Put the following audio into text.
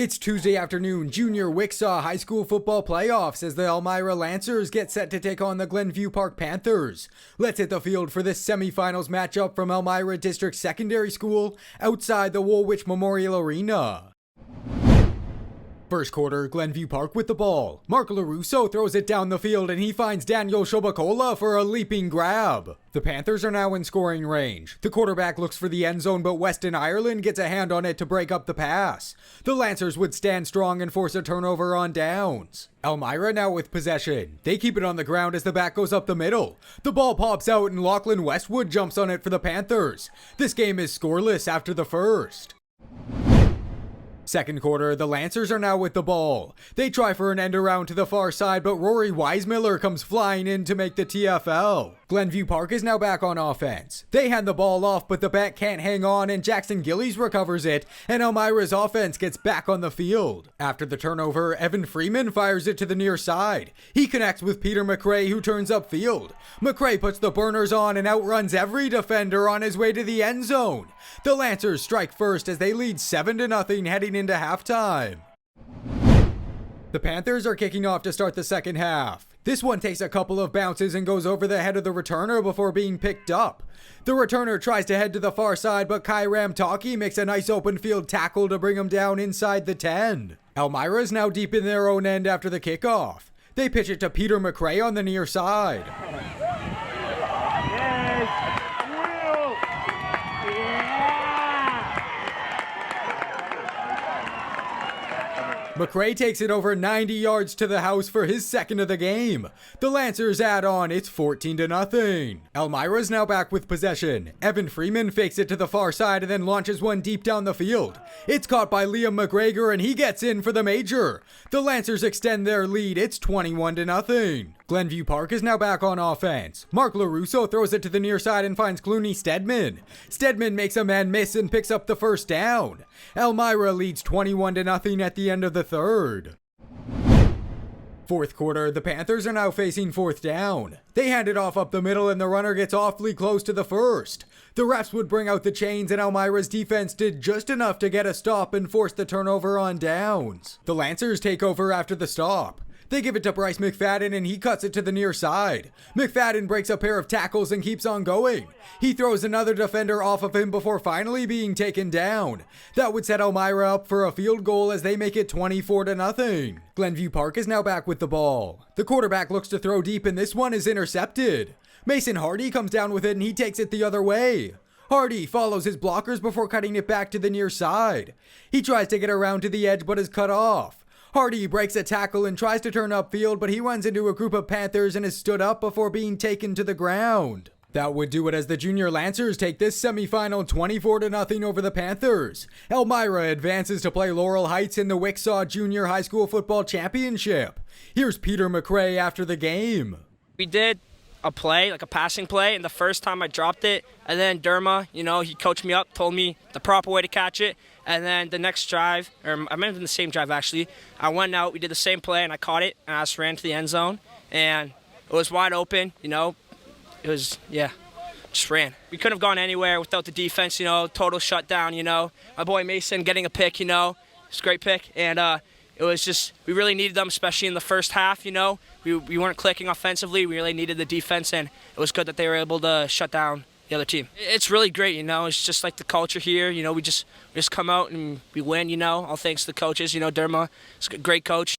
It's Tuesday afternoon Junior WCSSAA High School Football Playoffs as the Elmira Lancers get set to take on the Glenview Park Panthers. Let's hit the field for this semifinals matchup from Elmira District Secondary School outside the Woolwich Memorial Arena. First quarter, Glenview Park with the ball. Mark LaRusso throws it down the field and he finds Daniel Shobakola for a leaping grab. The Panthers are now in scoring range. The quarterback looks for the end zone, but Weston Ireland gets a hand on it to break up the pass. The Lancers would stand strong and force a turnover on downs. Elmira now with possession. They keep it on the ground as the back goes up the middle. The ball pops out and Lachlan Westwood jumps on it for the Panthers. This game is scoreless after the first. Second quarter, the Lancers are now with the ball. They try for an end around to the far side, but Rory Weismiller comes flying in to make the TFL. Glenview Park is now back on offense. They hand the ball off, but the back can't hang on, and Jackson Gillies recovers it, and Elmira's offense gets back on the field. After the turnover, Evan Freeman fires it to the near side. He connects with Peter McRae, who turns upfield. McRae puts the burners on and outruns every defender on his way to the end zone. The Lancers strike first as they lead 7-0 heading into halftime. The Panthers are kicking off to start the second half. This one takes a couple of bounces and goes over the head of the returner before being picked up. The returner tries to head to the far side, but Kairam Taki makes a nice open field tackle to bring him down inside the 10. Elmira is now deep in their own end after the kickoff. They pitch it to Peter McRae on the near side. McRae takes it over 90 yards to the house for his second of the game. The Lancers add on, it's 14-0. Elmira's now back with possession. Evan Freeman fakes it to the far side and then launches one deep down the field. It's caught by Liam McGregor and he gets in for the major. The Lancers extend their lead, it's 21-0. Glenview Park is now back on offense. Mark LaRusso throws it to the near side and finds Clooney Stedman. Stedman makes a man miss and picks up the first down. Elmira leads 21-0 at the end of the third. Fourth quarter, the Panthers are now facing fourth down. They hand it off up the middle and the runner gets awfully close to the first. The refs would bring out the chains and Elmira's defense did just enough to get a stop and force the turnover on downs. The Lancers take over after the stop. They give it to Bryce McFadden and he cuts it to the near side. McFadden breaks a pair of tackles and keeps on going. He throws another defender off of him before finally being taken down. That would set Elmira up for a field goal as they make it 24-0. Glenview Park is now back with the ball. The quarterback looks to throw deep and this one is intercepted. Mason Hardy comes down with it and he takes it the other way. Hardy follows his blockers before cutting it back to the near side. He tries to get around to the edge but is cut off. Hardy breaks a tackle and tries to turn upfield, but he runs into a group of Panthers and is stood up before being taken to the ground. That would do it as the Junior Lancers take this semifinal 24-0 over the Panthers. Elmira advances to play Laurel Heights in the WCSSAA Junior High School Football Championship. Here's Peter McRae after the game. We did a play, like a passing play, and the first time I dropped it, and then Derma, he coached me up, told me the proper way to catch it, and then the next drive, or I might have been the same drive actually, I went out, we did the same play, and I caught it, and I just ran to the end zone, and it was wide open, it was, just ran. We couldn't have gone anywhere without the defense, total shutdown, my boy Mason getting a pick, it's a great pick, and it was just, we really needed them, especially in the first half, we weren't clicking offensively, we really needed the defense, and it was good that they were able to shut down the other team. It's really great, it's just like the culture here, we just come out and we win, all thanks to the coaches, Derma is a great coach.